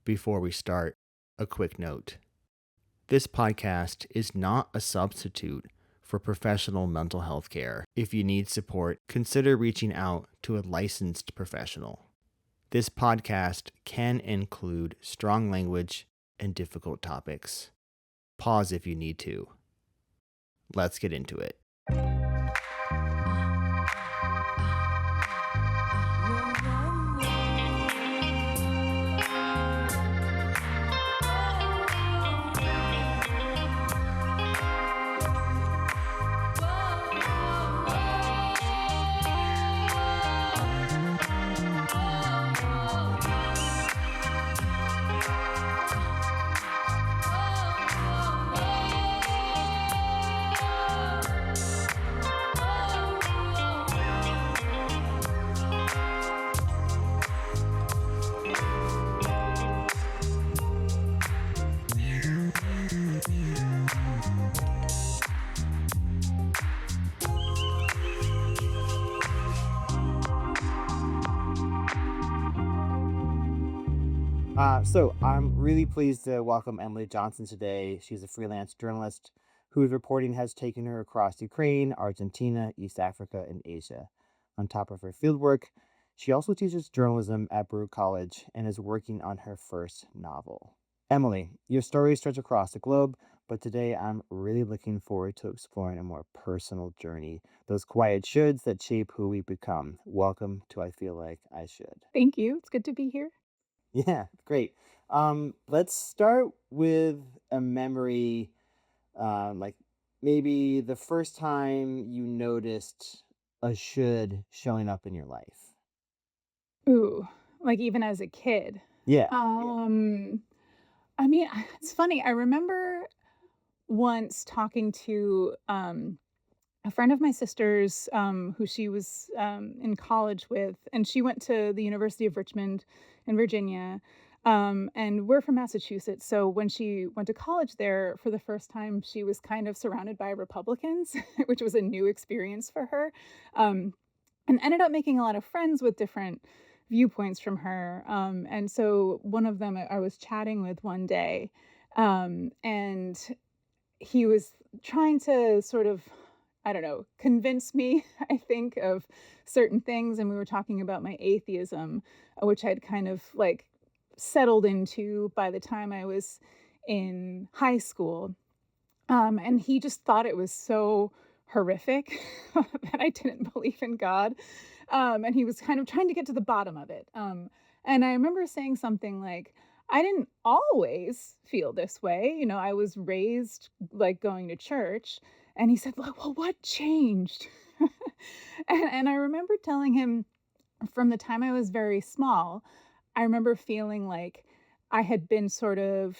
Before we start, a quick note. This podcast is not a substitute for professional mental health care. If you need support, consider reaching out to a licensed professional. This podcast can include strong language and difficult topics. Pause if you need to. Let's get into it. So I'm really pleased to welcome Emily Johnson today. She's a freelance journalist whose reporting has taken her across Ukraine, Argentina, East Africa, and Asia. On top of her fieldwork, she also teaches journalism at Baruch College and is working on her first novel. Emily, your stories stretch across the globe, but today I'm really looking forward to exploring a more personal journey, those quiet shoulds that shape who we become. Welcome to I Feel Like I Should. Thank you. It's good to be here. Yeah, great. Let's start with a memory, like maybe the first time you noticed a should showing up in your life. Ooh, like even as a kid. Yeah. Um, I mean, it's funny. I remember once talking to a friend of my sister's who she was in college with, and she went to the University of Richmond in Virginia. And we're from Massachusetts. So when she went to college there for the first time, she was kind of surrounded by Republicans, which was a new experience for her. Um, and ended up making a lot of friends with different viewpoints from her. And so one of them I was chatting with one day, and he was trying to sort of, I don't know, convince me, I think, of certain things. And we were talking about my atheism, which I'd kind of like settled into by the time I was in high school. And he just thought it was so horrific that I didn't believe in God. And he was kind of trying to get to the bottom of it. And I remember saying something like, I didn't always feel this way. You know, I was raised like going to church. And he said, well, what changed? And I remember telling him from the time I was very small, I remember feeling like I had been sort of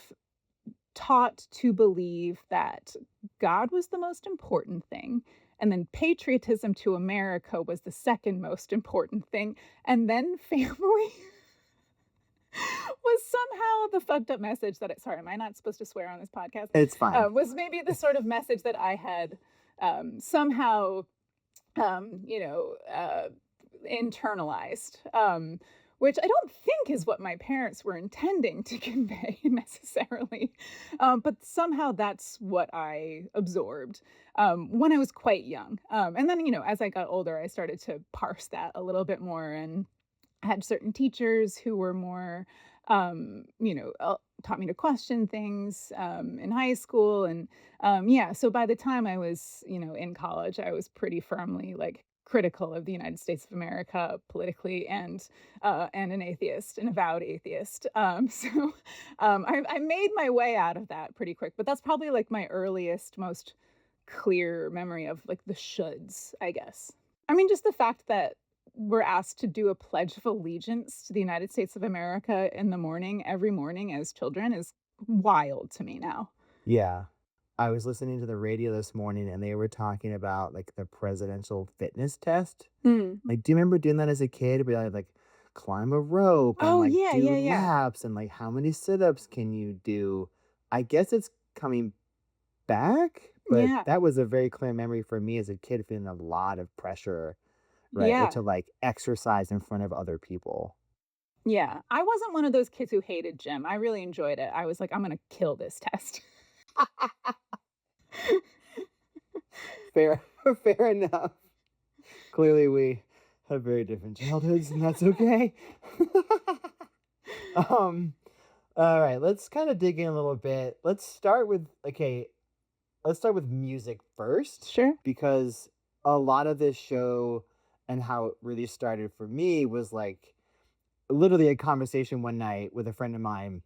taught to believe that God was the most important thing, and then patriotism to America was the second most important thing, and then family was somehow the fucked up message that sorry, am I not supposed to swear on this podcast? It's fine. Was maybe the sort of message that I had somehow, you know, internalized. Which I don't think is what my parents were intending to convey necessarily. But somehow that's what I absorbed when I was quite young. And then, you know, as I got older, I started to parse that a little bit more, and I had certain teachers who were more, taught me to question things in high school. And yeah, so by the time I was, you know, in college, I was pretty firmly like critical of the United States of America politically, and an atheist, an avowed atheist. I made my way out of that pretty quick, but that's probably like my earliest, most clear memory of like the shoulds, I guess. I mean, just the fact that we're asked to do a pledge of allegiance to the United States of America in the morning, every morning as children, is wild to me now. Yeah. I was listening to the radio this morning and they were talking about like the presidential fitness test. Mm. Like, do you remember doing that as a kid? Be like climb a rope and Oh, like yeah, do yeah, yeah. laps and like how many sit-ups can you do? I guess it's coming back, but Yeah. that was a very clear memory for me as a kid feeling a lot of pressure, right? Or Yeah. to like exercise in front of other people. Yeah, I wasn't one of those kids who hated gym. I really enjoyed it. I was like, "I'm gonna kill this test." Fair, fair enough. Clearly, we have very different childhoods, and that's okay. um, all right, let's kind of dig in a little bit. Let's start with music first Sure. because a lot of this show and how it really started for me was like literally a conversation one night with a friend of mine.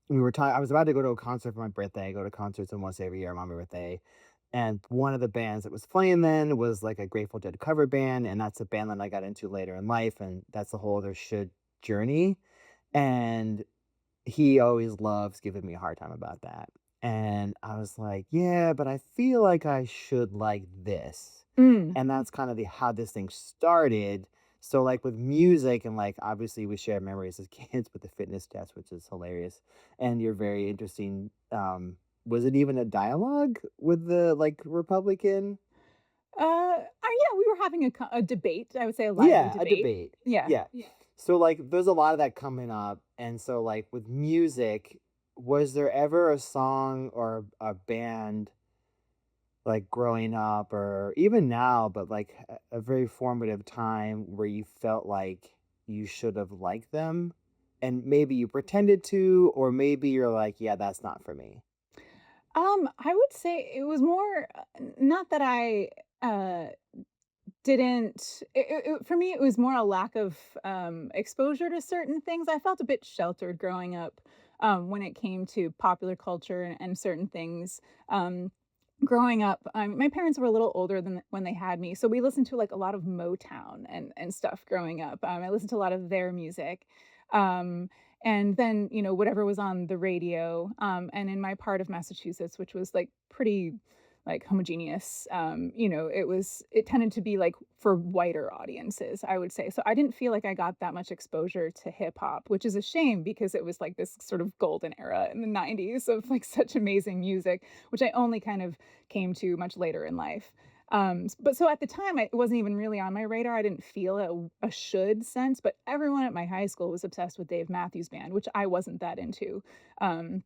We were talking. I was about to go to a concert for my birthday. I go to concerts almost every year on my birthday, and one of the bands that was playing then was like a Grateful Dead cover band, and that's a band that I got into later in life, and that's a whole other should journey. And he always loves giving me a hard time about that. And I was like, "Yeah, but I feel like I should like this." Mm. And that's kind of the how this thing started. So, like, with music and, like, obviously we share memories as kids with the fitness test, which is hilarious, and you're very interesting, was it even a dialogue with the, like, Republican? Yeah, we were having a debate, I would say a lively Yeah, a debate. debate. Yeah. Yeah. So, like, there's a lot of that coming up, and so, like, with music, was there ever a song or a band, like, growing up or even now, but, like, a very formative time where you felt like you should have liked them, and maybe you pretended to, or maybe you're like, "Yeah, that's not for me." I would say it was more, not that I, didn't for me, it was more a lack of, exposure to certain things. I felt a bit sheltered growing up, when it came to popular culture and certain things. Growing up, my parents were a little older than when they had me, so we listened to, like, a lot of Motown and stuff growing up. I listened to a lot of their music, um, and then, whatever was on the radio, and in my part of Massachusetts, which was, like, pretty, like, homogeneous, it tended to be, like, for whiter audiences, I would say. So I didn't feel like I got that much exposure to hip hop, which is a shame because it was, like, this sort of golden era in the '90s of, like, such amazing music, which I only kind of came to much later in life. But so at the time, it wasn't even really on my radar. I didn't feel a should sense, but everyone at my high school was obsessed with Dave Matthews Band, which I wasn't that into. Um,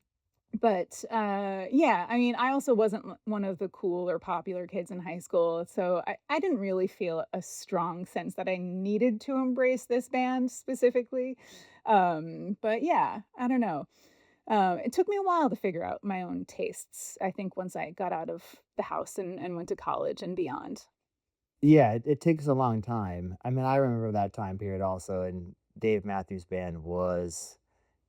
yeah, I mean, I also wasn't one of the cool or popular kids in high school, so I didn't really feel a strong sense that I needed to embrace this band specifically. But yeah, I don't know. It took me a while to figure out my own tastes, I think once I got out of the house and went to college and beyond. Yeah, it takes a long time. I mean, I remember that time period also, and Dave Matthews Band was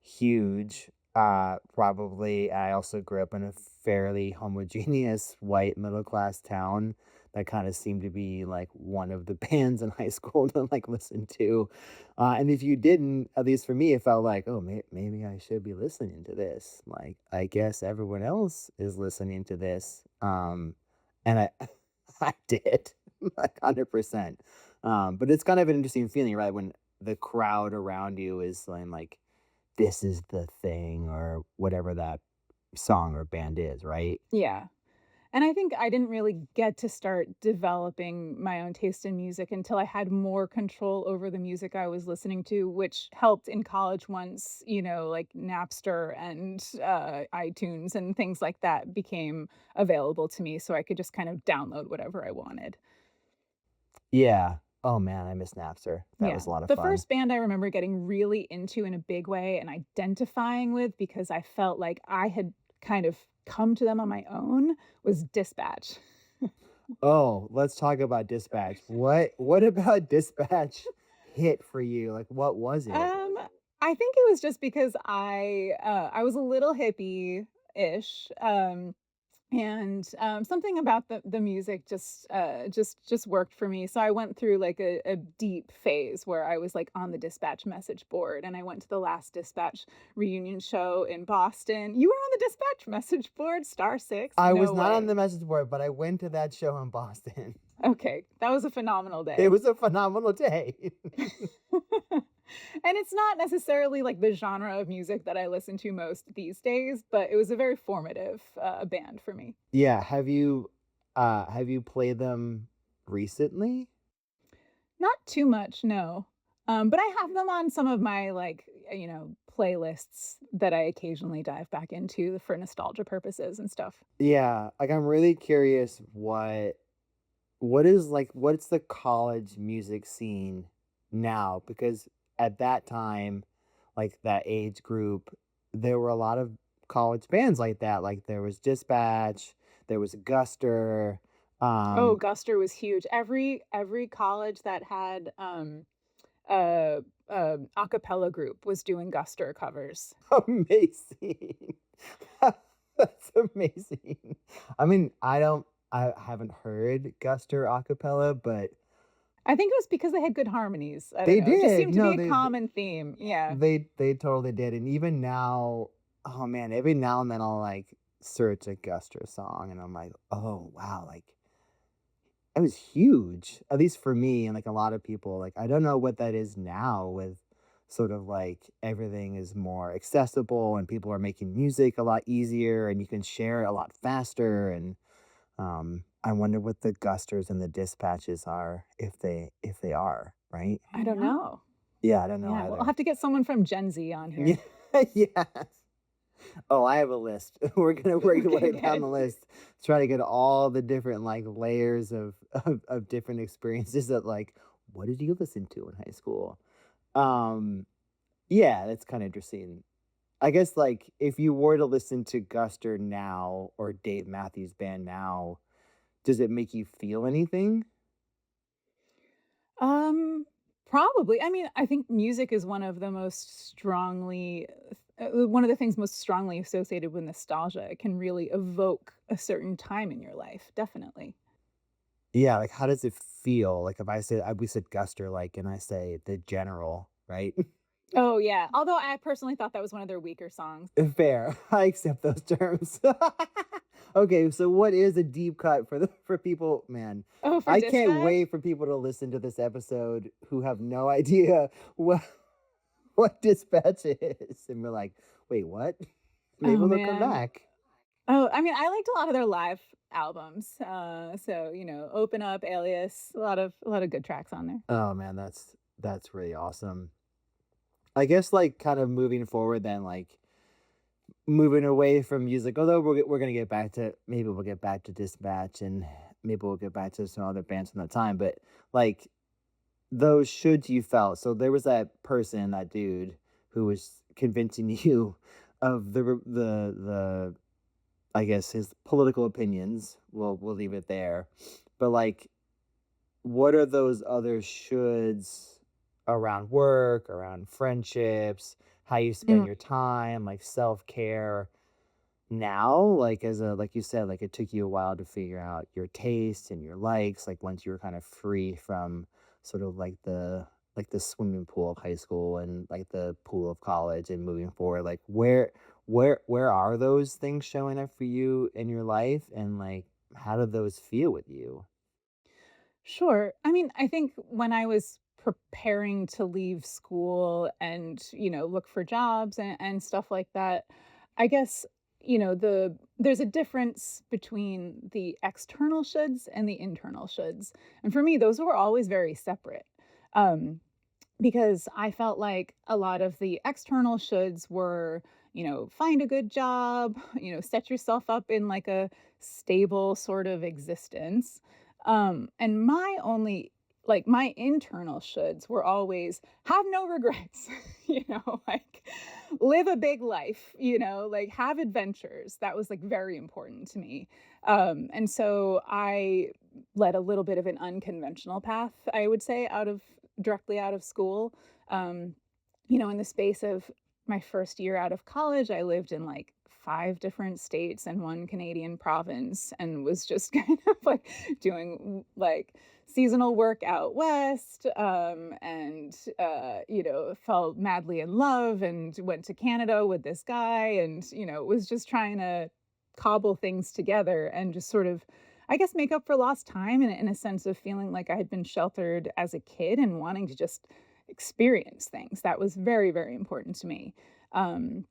huge. Probably I also grew up in a fairly homogeneous white middle class town that kind of seemed to be like one of the bands in high school to like listen to. And if you didn't, at least for me, it felt like, oh, maybe I should be listening to this. Like, I guess everyone else is listening to this. And I, I did. Like 100%. But it's kind of an interesting feeling, right? When the crowd around you is saying like, "This is the thing," or whatever that song or band is, right? Yeah. And I think I didn't really get to start developing my own taste in music until I had more control over the music I was listening to, which helped in college once, like Napster and iTunes and things like that became available to me. So I could just kind of download whatever I wanted. Yeah. Oh man, I miss Napster. That Yeah. was a lot of The fun. first band I remember getting really into in a big way and identifying with because I felt like I had kind of come to them on my own was Dispatch. Oh, let's talk about Dispatch. What about Dispatch hit for you? Like, what was it? Um, I think it was just because I was a little hippie-ish, and, something about the music just worked for me, so I went through, like, a deep phase where I was, like, on the Dispatch message board, and I went to the last Dispatch reunion show in Boston. You were on the Dispatch message board? Star 6? I was No not on way. the message board, but I went to that show in Boston. Okay, that was a phenomenal It day. was a phenomenal day. And it's not necessarily like the genre of music that I listen to most these days, but it was a very formative, band for me. Yeah, have you played them recently? Not too much, no. But I have them on some of my, like, playlists that I occasionally dive back into for nostalgia purposes and stuff. Yeah, like, I'm really curious what is, like what's the college music scene now? Because at that time, like, that age group, there were a lot of college bands like that, like, there was Dispatch, there was Guster, Oh, um, Guster was huge. Every college that had, a a cappella group was doing Guster covers. amazing. That's amazing. I mean, I haven't heard Guster a cappella, but I think it was because they had good harmonies. I don't they know. It just did. seemed to be No, a common theme. Yeah. they totally did, and even now, oh man, every now and then I'll, like, search a Guster song, and I'm like, "Oh, wow," like, it was huge, at least for me and, like, a lot of people, like, I don't know what that is now with sort of, like, everything is more accessible and people are making music a lot easier and you can share it a lot faster, and, I wonder what the Gusters and the Dispatches are if they are, right? I don't know. Yeah, I don't know Yeah, well, I'll either. have to get someone from Gen Z on Yeah, here. yeah. Oh, I have a list. We're gonna Okay, work down good. the list, try to get all the different, like, layers of different experiences that, like, what did you listen to in high school? Um, yeah, that's kinda interesting. I guess, like, if you were to listen to Guster now or Dave Matthews Band now, does it make you feel anything? Um, Probably. I mean, I think music is one of the things most strongly associated with nostalgia. It can really evoke a certain time in your life, definitely. Yeah, like, how does it feel? Like, if I said we said Guster, like, and I say The General, right? Oh, yeah. Although I personally thought that was one of their weaker songs. Fair. I accept those terms. Okay, so what is a deep cut for the for people man, Oh, for I can't Dispatch? wait for people to listen to this episode who have no idea what dispatch is, and we're like, "Wait, what?" Maybe Oh, they'll come man. back. Oh, I mean, I liked a lot of their live albums. So, Open Up, Alias, a lot of good tracks on there. Oh, man, that's really awesome. I guess, like, kind of moving forward then, like, moving away from music, although we're gonna get back to maybe we'll get back to Dispatch and maybe we'll get back to some other bands from that time, but, like, those shoulds you felt, so there was that person, that dude, who was convincing you of the I guess, his political opinions, we'll leave it there, but, like, what are those other shoulds around work, around friendships, how you spend Mm. your time, like, self-care now? Like, as a like you said, like, it took you a while to figure out your tastes and your likes, like, once you were kind of free from sort of like the swimming pool of high school and, like, the pool of college and moving forward, like, where are those things showing up for you in your life, and, like, how do those feel with you? Sure. I mean, I think when I was preparing to leave school and, look for jobs and stuff like that, I guess, there's a difference between the external shoulds and the internal shoulds. And for me, those were always very separate. Um, because I felt like a lot of the external shoulds were, find a good job, set yourself up in like a stable sort of existence. And my internal shoulds were always have no regrets, like live a big life, like have adventures. That was like very important to me. And so I led a little bit of an unconventional path, I would say, directly out of school. Um, in the space of my first year out of college, I lived in like 5 different states and one Canadian province and was just kind of like doing like seasonal work out west, and fell madly in love and went to Canada with this guy and was just trying to cobble things together and just sort of, I guess, make up for lost time in a sense of feeling like I had been sheltered as a kid and wanting to just experience things. That was very, very important to me. Um,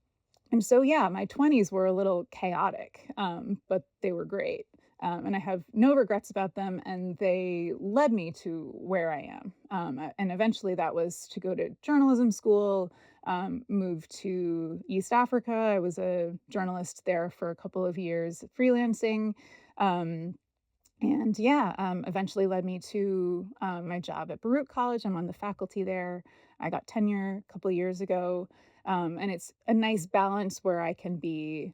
and so, yeah, my 20s were a little chaotic, but they were great. and I have no regrets about them, and they led me to where I am. And eventually, that was to go to journalism school, move to East Africa. I was a journalist there for a couple of years, freelancing. Um, and yeah, eventually led me to my job at Baruch College. I'm on the faculty there. I got tenure a couple years ago. And it's a nice balance where I can be,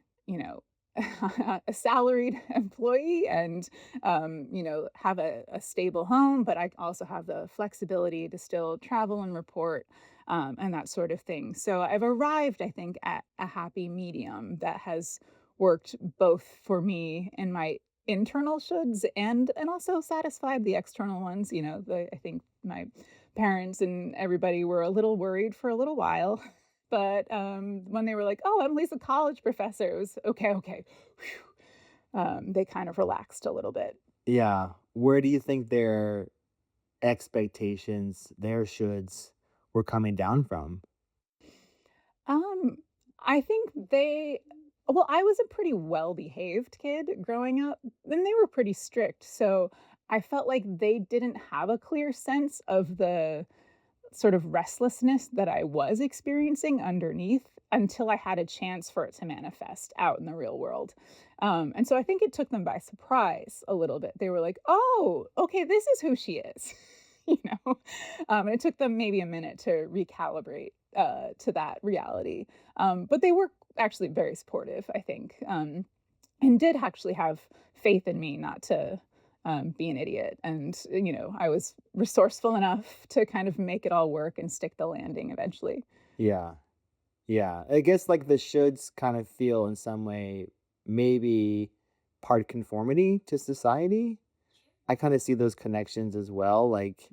a salaried employee and, have a stable home, but I also have the flexibility to still travel and report and that sort of thing. So I've arrived, I think, at a happy medium that has worked both for me and my internal shoulds and also satisfied the external ones. I think my parents and everybody were a little worried for a little while, but when they were like, "Oh, Emily's a college professor," it was okay, okay. Whew. They kind of relaxed a little bit. Yeah. Where do you think their expectations, their shoulds were coming down from? Um, I think I was a pretty well-behaved kid growing up, and they were pretty strict. So I felt like they didn't have a clear sense of the sort of restlessness that I was experiencing underneath until I had a chance for it to manifest out in the real world. And so I think it took them by surprise a little bit. They were like, "Oh, okay, this is who she is." you know? And it took them maybe a minute to recalibrate to that reality. But they were actually very supportive, I think, and did actually have faith in me not to be an idiot. And, I was resourceful enough to kind of make it all work and stick the landing eventually. Yeah. Yeah. I guess like the shoulds kind of feel in some way maybe part conformity to society. I kind of see those connections as well. Like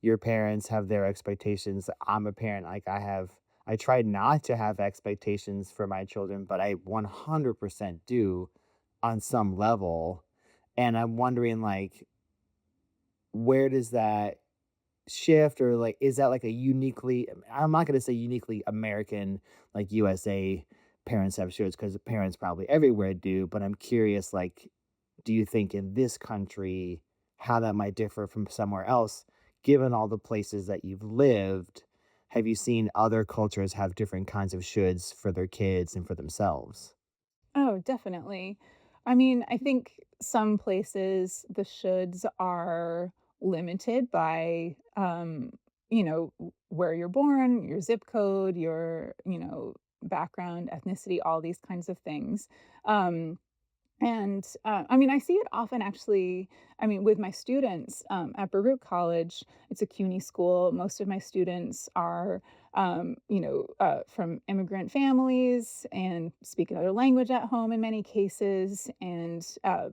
your parents have their expectations. I'm a parent. I try not to have expectations for my children, but I 100% do on some level. And I'm wondering, like, where does that shift, or like, is that like a uniquely, I'm not going to say uniquely American, like USA parents have shoulds, because parents probably everywhere do, but I'm curious, like, do you think in this country how that might differ from somewhere else, given all the places that you've lived? Have you seen other cultures have different kinds of shoulds for their kids and for themselves? Oh, definitely. I mean, I think some places the shoulds are limited by, where you're born, your zip code, your, background, ethnicity, all these kinds of things. Um, And, I mean, I see it often actually, I mean, with my students, at Baruch College, it's a CUNY school. Most of my students are, from immigrant families and speak another language at home in many cases. And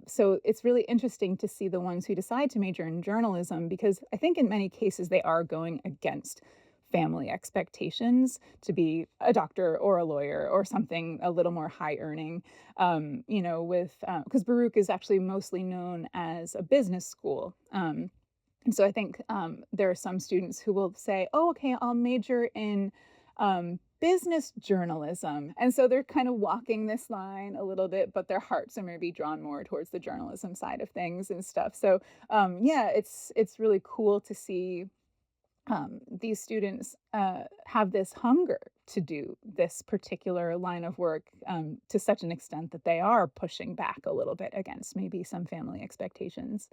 so it's really interesting to see the ones who decide to major in journalism because I think in many cases they are going against family expectations to be a doctor or a lawyer or something a little more high earning, with because Baruch is actually mostly known as a business school. And so I think there are some students who will say, "Oh, okay, I'll major in business journalism." And so they're kind of walking this line a little bit, but their hearts are maybe drawn more towards the journalism side of things and stuff. So yeah, it's really cool to see these students have this hunger to do this particular line of work to such an extent that they are pushing back a little bit against maybe some family expectations.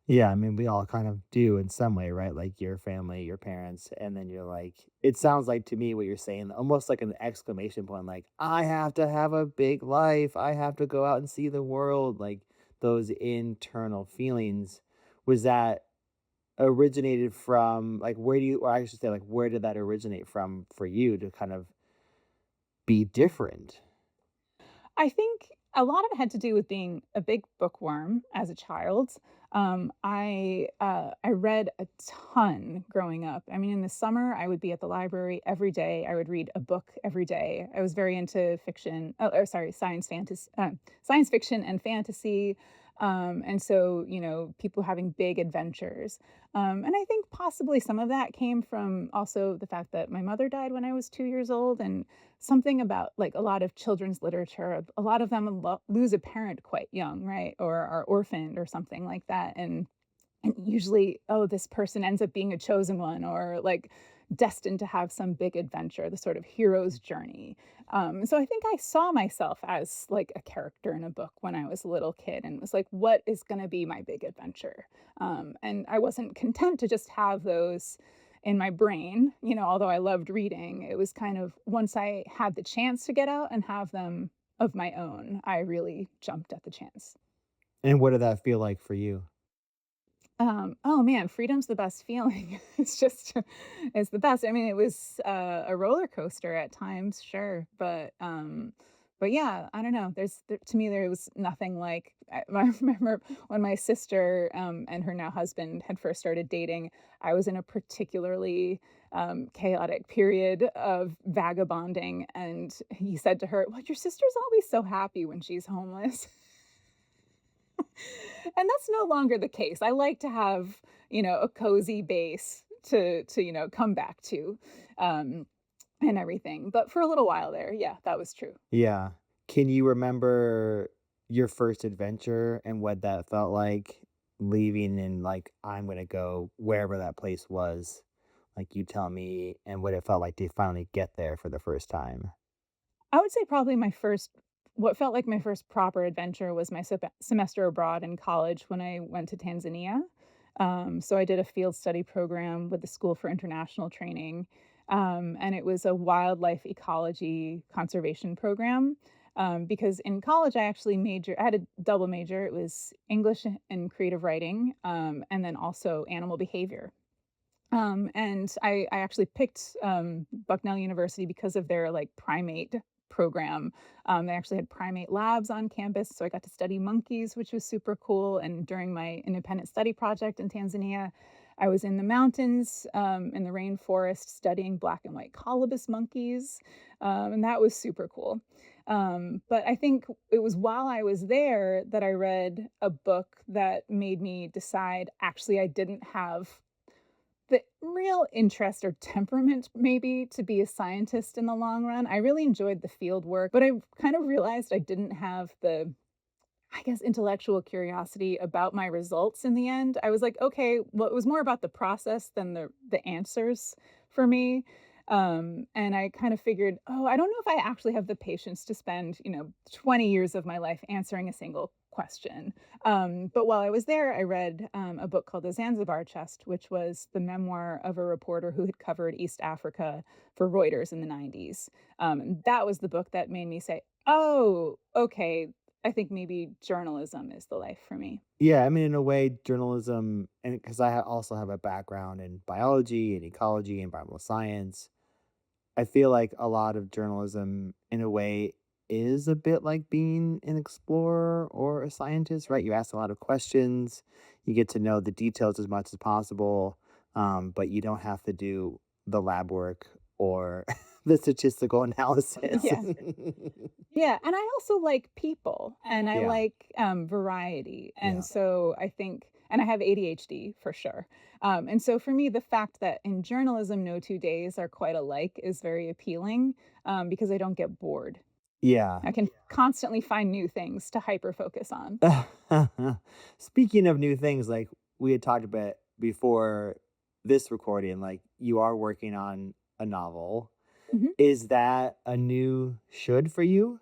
Yeah, I mean, we all kind of do in some way, right? Like your family, your parents, and then you're like, it sounds like to me what you're saying, almost like an exclamation point, like, I have to have a big life. I have to go out and see the world. Like those internal feelings. Was that originated from, like, where do you, or I should say, like, where did that originate from for you to kind of be different? I think a lot of it had to do with being a big bookworm as a child. I read a ton growing up. I mean, in the summer, I would be at the library every day. I would read a book every day. I was very into fiction. Oh, or sorry, science fiction and fantasy. And so, people having big adventures. And I think possibly some of that came from also the fact that my mother died when I was 2 years old, and something about like a lot of children's literature, a lot of them lose a parent quite young, right? Or are orphaned or something like that. And usually, oh, this person ends up being a chosen one or like destined to have some big adventure, the sort of hero's journey. So I think I saw myself as like a character in a book when I was a little kid and was like, what is going to be my big adventure? And I wasn't content to just have those in my brain, although I loved reading. It was kind of once I had the chance to get out and have them of my own, I really jumped at the chance. And what did that feel like for you? Oh man, freedom's the best feeling. It's just it's the best. I mean, it was, a roller coaster at times, sure, but yeah, I don't know. To me, there was nothing like I remember when my sister, and her now husband had first started dating, I was in a particularly, chaotic period of vagabonding, and he said to her, "Well, your sister's always so happy when she's homeless." And that's no longer the case. I like to have, a cozy base to come back to, um, and everything. But for a little while there, yeah, that was true. Yeah. Can you remember your first adventure and what that felt like leaving and like, I'm gonna go wherever that place was? Like you tell me and what it felt like to finally get there for the first time. I would say probably what felt like my first proper adventure was my semester abroad in college when I went to Tanzania. So I did a field study program with the School for International Training, and it was a wildlife ecology conservation program. Because in college, I had a double major. It was English and creative writing, and then also animal behavior. And I actually picked, Bucknell University because of their, like, primate program. They actually had primate labs on campus, so I got to study monkeys, which was super cool, and during my independent study project in Tanzania, I was in the mountains, in the rainforest studying black and white colobus monkeys, and that was super cool. But I think it was while I was there that I read a book that made me decide, actually, I didn't have the real interest or temperament maybe to be a scientist in the long run. I really enjoyed the field work, but I kind of realized I didn't have the, I guess, intellectual curiosity about my results in the end. I was like, okay, well, it was more about the process than the answers for me. And I kind of figured, oh, I don't know if I actually have the patience to spend, 20 years of my life answering a single question. But while I was there, I read a book called The Zanzibar Chest, which was the memoir of a reporter who had covered East Africa for Reuters in the 90s. And that was the book that made me say, oh, okay, I think maybe journalism is the life for me. Yeah, I mean, in a way, journalism, and because also have a background in biology and ecology and environmental science, I feel like a lot of journalism, in a way, is a bit like being an explorer or a scientist, right? You ask a lot of questions, you get to know the details as much as possible, but you don't have to do the lab work or the statistical analysis. Yeah. Yeah, and I also like people and I Yeah, like, variety, and yeah. so I think and I have ADHD for sure, and so for me, the fact that in journalism, no 2 days are quite alike is very appealing, because I don't get bored. Yeah. I can constantly find new things to hyper focus on. Speaking of new things, like we had talked about before this recording, like you are working on a novel. Mhm. Is that a new should for you?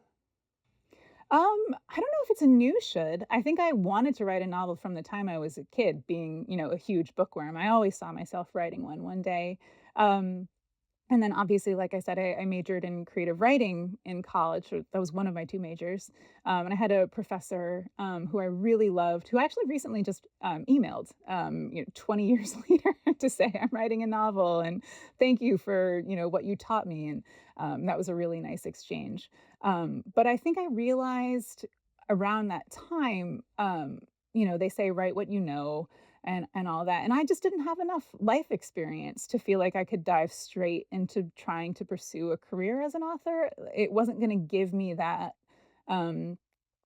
I don't know if it's a new should. I think I wanted to write a novel from the time I was a kid, being, a huge bookworm. I always saw myself writing one day. Um, And then obviously, like I said, I majored in creative writing in college. Or that was one of my 2 majors. And I had a professor, who I really loved, who actually recently just, emailed, 20 years later to say, "I'm writing a novel, and thank you for, what you taught me." And, that was a really nice exchange. But I think I realized around that time, they say, "Write what you know," and all that. And I just didn't have enough life experience to feel like I could dive straight into trying to pursue a career as an author. It wasn't going to give me that um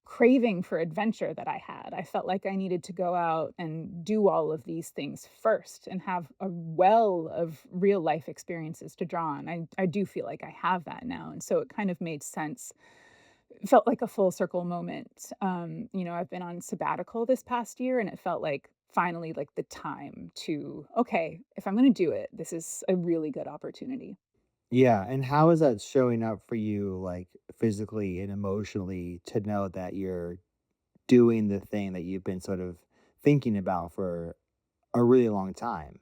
craving for adventure that I had. I felt like I needed to go out and do all of these things first and have a well of real life experiences to draw on. I do feel like I have that now. And so it kind of made sense. It felt like a full circle moment. I've been on sabbatical this past year and it felt like finally like the time to, okay, if I'm going to do it, this is a really good opportunity. Yeah, and how is that showing up for you, like, physically and emotionally to know that you're doing the thing that you've been sort of thinking about for a really long time?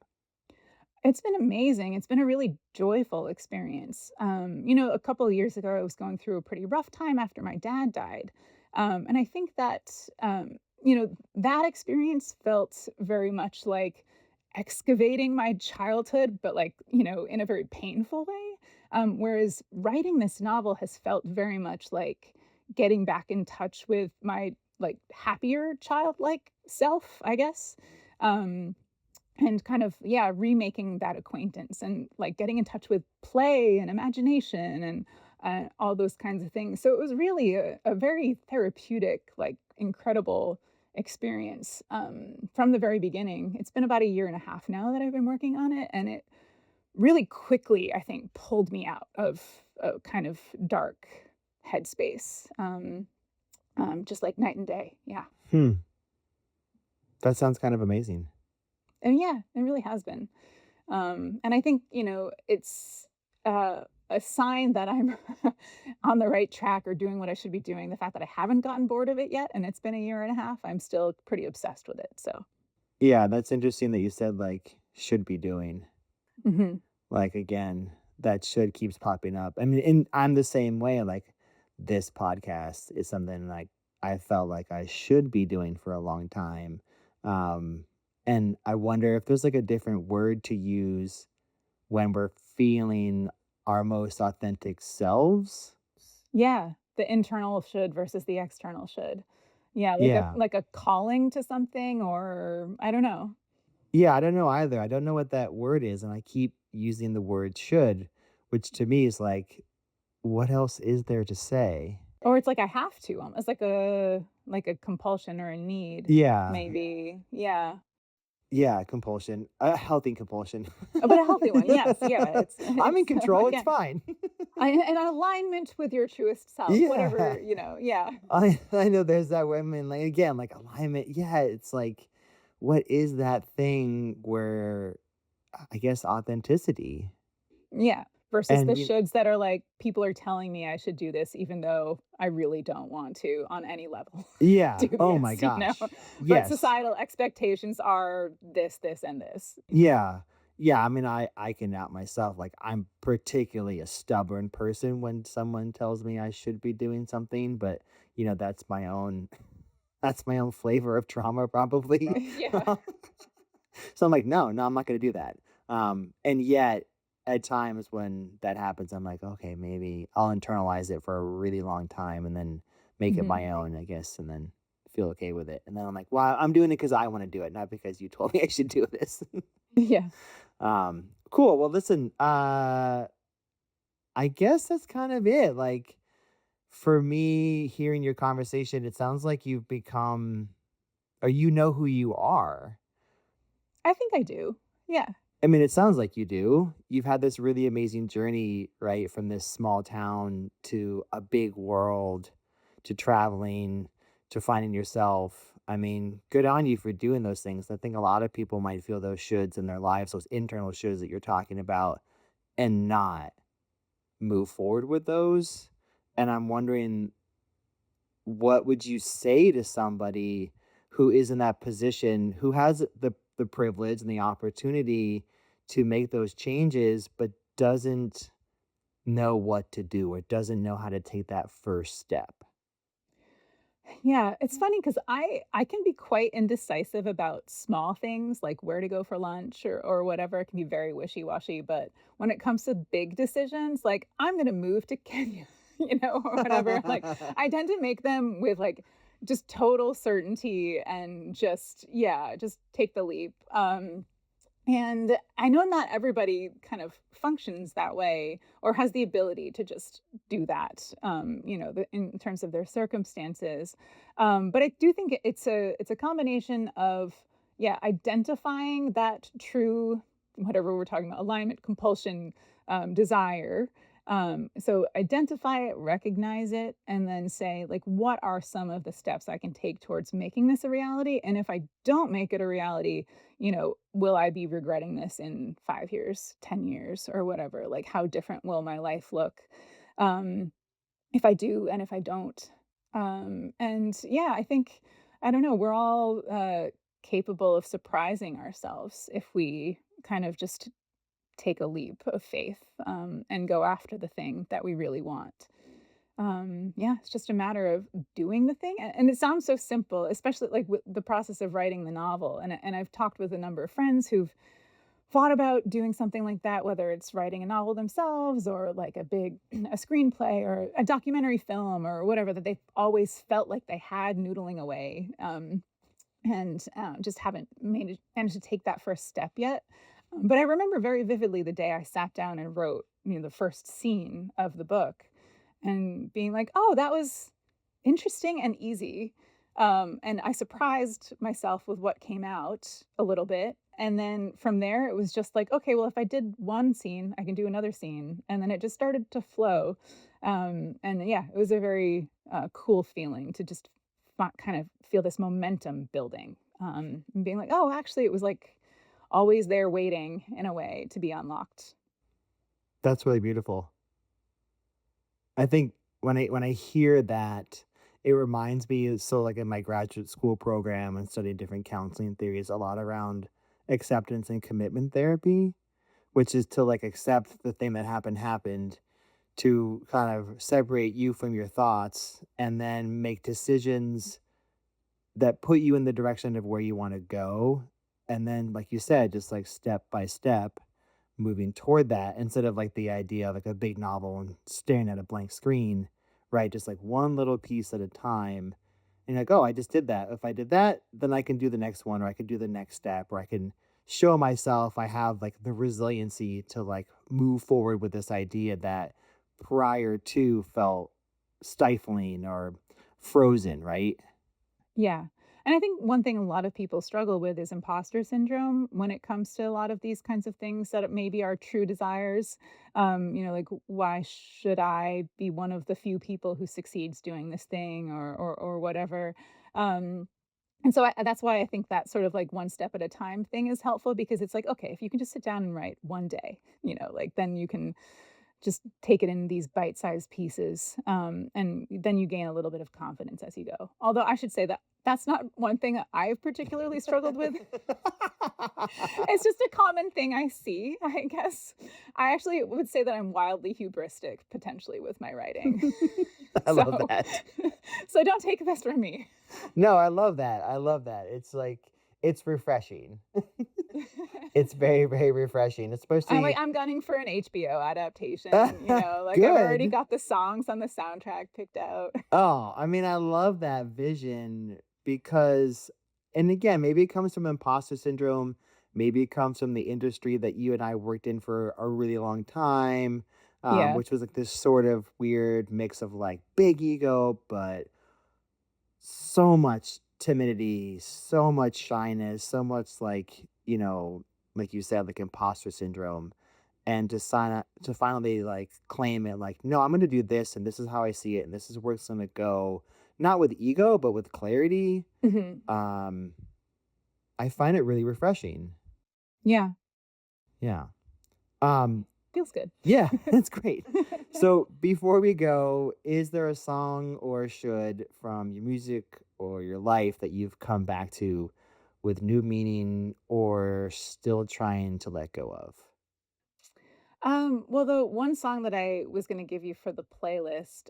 It's been amazing. It's been a really joyful experience. A couple of years ago, I was going through a pretty rough time after my dad died. And I think that, that experience felt very much like excavating my childhood, but like, in a very painful way. Whereas writing this novel has felt very much like getting back in touch with my like happier childlike self, I guess. Um, and kind of, yeah, remaking that acquaintance and, like, getting in touch with play and imagination and, all those kinds of things. So it was really a very therapeutic, like, incredible experience, from the very beginning. It's been about a year and a half now that I've been working on it, and it really quickly, I think, pulled me out of a kind of dark headspace, just like night and day, yeah. Hmm, that sounds kind of amazing. And yeah, it really has been. And I think, it's a sign that I'm on the right track or doing what I should be doing. The fact that I haven't gotten bored of it yet and it's been a year and a half, I'm still pretty obsessed with it. So, Yeah, that's interesting that you said, like, "should be doing." mhm. Like, again, that should keeps popping up. I mean, and I'm the same way, like, this podcast is something, like, I felt like I should be doing for a long time, um, and I wonder if there's, like, a different word to use when we're feeling our most authentic selves? Yeah, the internal should versus the external should. Yeah, like a Yeah. like a calling to something or I don't know. Yeah, I don't know either. I don't know what that word is, and I keep using the word "should," which to me is like, what else is there to say? Or it's like I have to, it's like a compulsion or a need, Yeah. maybe. Yeah. Yeah, compulsion, a healthy compulsion. Oh, but a healthy one. Yes. Yeah. It's I'm in it's control, it's again, fine. an alignment with your truest self, Yeah. whatever, yeah. I know there's that women, like, again, like, alignment, yeah, it's like, what is that thing where I guess authenticity? Yeah. Versus the And you shoulds that are like, people are telling me I should do this even though I really don't want to on any level yeah, do oh my this. gosh. But Yes. societal expectations are this, this, and this. Yeah. Yeah, I mean, I can out myself, like, I'm particularly a stubborn person when someone tells me I should be doing something, but, that's my own that's my own flavor of trauma probably. Yeah. So I'm like, "No, no, I'm not gonna do that." And yet, at times when that happens, I'm like, "Okay, maybe I'll internalize it for a really long time and then make it Mhm. my own, I guess, and then feel okay with it." And then I'm like, "Well, I'm doing it because I wanna do it, not because you told me I should do this." Yeah. Cool. Well, listen, I guess that's kind of it. Like, for me, hearing your conversation, it sounds like you've become, or you know who you are. I think I do. Yeah. I mean, it sounds like you do. You've had this really amazing journey, right? From this small town to a big world, to traveling, to finding yourself. I mean, good on you for doing those things. I think a lot of people might feel those shoulds in their lives, those internal shoulds that you're talking about, and not move forward with those. And I'm wondering, what would you say to somebody who is in that position, who has the privilege and the opportunity to make those changes, but doesn't know what to do or doesn't know how to take that first step? Yeah, it's funny because I can be quite indecisive about small things, like where to go for lunch or whatever, it can be very wishy-washy, but when it comes to big decisions, like, I'm gonna move to Kenya, or whatever, like, I tend to make them with, like, just total certainty and just yeah, just take the leap, And I know not everybody kind of functions that way or has the ability to just do that, in terms of their circumstances. But I do think it's a combination of, yeah, identifying that true, whatever we're talking about, alignment, compulsion, desire. So identify it, recognize it, and then say, like, what are some of the steps I can take towards making this a reality? And if I don't make it a reality, will I be regretting this in 5 years, 10 years, or whatever? Like, how different will my life look, um, if I do and if I don't? And yeah, I think, I don't know, we're all capable of surprising ourselves if we kind of just take a leap of faith, and go after the thing that we really want. Yeah, it's just a matter of doing the thing, and it sounds so simple, especially like with the process of writing the novel. And I've talked with a number of friends who've thought about doing something like that, whether it's writing a novel themselves or like a big a screenplay or a documentary film or whatever, that they've always felt like they had noodling away. And just haven't managed to take that first step yet. But I remember very vividly the day I sat down and wrote, the first scene of the book, and being like, "Oh, that was interesting and easy." And I surprised myself with what came out a little bit. And then from there, it was just like, okay, well, if I did one scene, I can do another scene. And then it just started to flow. And yeah, it was a very cool feeling to just kind of feel this momentum building, and being like, oh, actually, it was like always there waiting in a way to be unlocked. That's really beautiful. I think when I hear that, it reminds me, so, like, in my graduate school program and studying different counseling theories, a lot around acceptance and commitment therapy, which is to, like, accept the thing that happened, to kind of separate you from your thoughts, and then make decisions that put you in the direction of where you wanna go, and then, like you said, just, like, step by step, moving toward that instead of, like, the idea of, like, a big novel and staring at a blank screen, right? Just, like, one little piece at a time, and like, "Oh, I just did that. If I did that, then I can do the next one, or I can do the next step, or I can show myself I have, like, the resiliency to, like, move forward with this idea that prior to felt stifling or frozen," right? Yeah. And I think one thing a lot of people struggle with is imposter syndrome when it comes to a lot of these kinds of things that maybe are true desires. Like, why should I be one of the few people who succeeds doing this thing, or whatever? Um, and so that's why I think that sort of like one step at a time thing is helpful, because it's like, okay, if you can just sit down and write one day, like, then you can just take it in these bite-sized pieces, and then you gain a little bit of confidence as you go. Although I should say that that's not one thing that I've particularly struggled with. It's just a common thing I see, I guess. I actually would say that I'm wildly hubristic potentially with my writing. I So love that. so don't take this from me. No, I love that. I love that. It's like it's refreshing. It's very, very refreshing, I'm like, especially I'm gunning for an HBO adaptation, like, I've already good. got the songs on the soundtrack picked out. Oh, I mean, I love that vision because, and again, maybe it comes from imposter syndrome, maybe it comes from the industry that you and I worked in for a really long time, Yeah. which was like this sort of weird mix of like big ego, but so much timidity, so much shyness, so much like, like you said, like imposter syndrome. And to sign up to finally like claim it, like, no, I'm gonna do this and this is how I see it, and this is where it's gonna go, not with ego, but with clarity. Mhm. Um, I find it really refreshing. Yeah. Yeah. Um, Feels good. yeah, it's great. So before we go, is there a song or should from your music or your life that you've come back to with new meaning or still trying to let go of? Well, the one song that I was gonna give you for the playlist,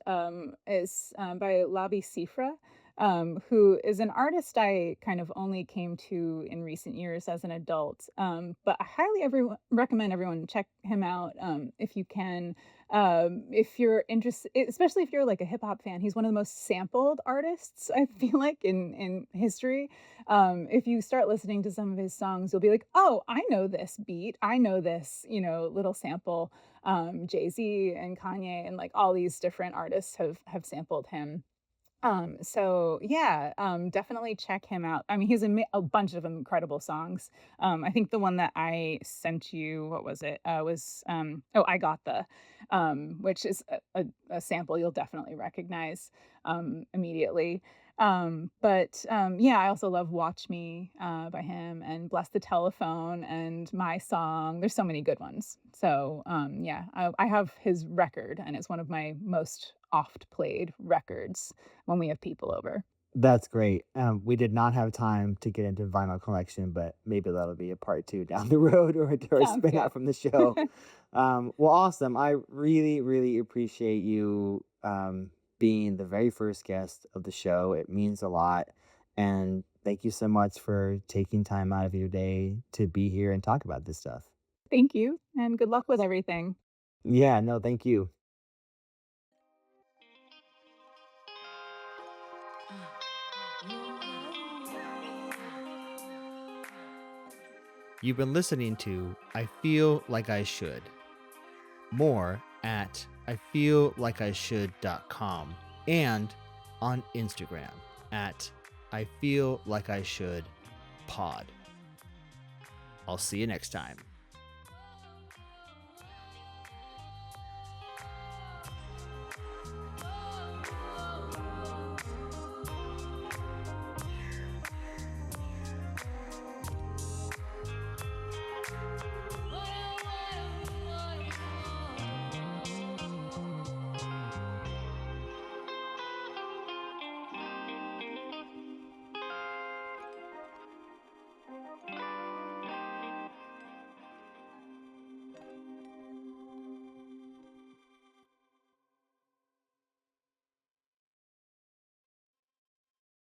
is, by Labi Sifra. who is an artist I kind of only came to in recent years as an adult. But I highly recommend everyone check him out if you can. If you're interested, especially if you're like a hip hop fan, he's one of the most sampled artists I feel like in history. If you start listening to some of his songs, you'll be like, oh, I know this beat, I know this, little sample. Jay-Z and Kanye and like all these different artists have sampled him. So yeah, definitely check him out. I mean, he's a bunch of incredible songs. I think the one that I sent you, what was it? Was oh, I got which is a sample you'll definitely recognize immediately. But yeah, I also love "Watch Me" by him, and "Bless the Telephone" and "My Song." There's so many good ones. So yeah, I have his record, and it's one of my most oft played records when we have people over. That's great. We did not have time to get into vinyl collection, but maybe that'll be a part 2 down the road or a Sounds spin good. out from the show. Well, awesome. I really, really appreciate you being the very first guest of the show. It means a lot. And thank you so much for taking time out of your day to be here and talk about this stuff. Thank you, and good luck with everything. Yeah, no, thank you. You've been listening to I Feel Like I Should. More at ifeellikeishould.com and on Instagram at I Feel Like I Should Pod. I'll see you next time.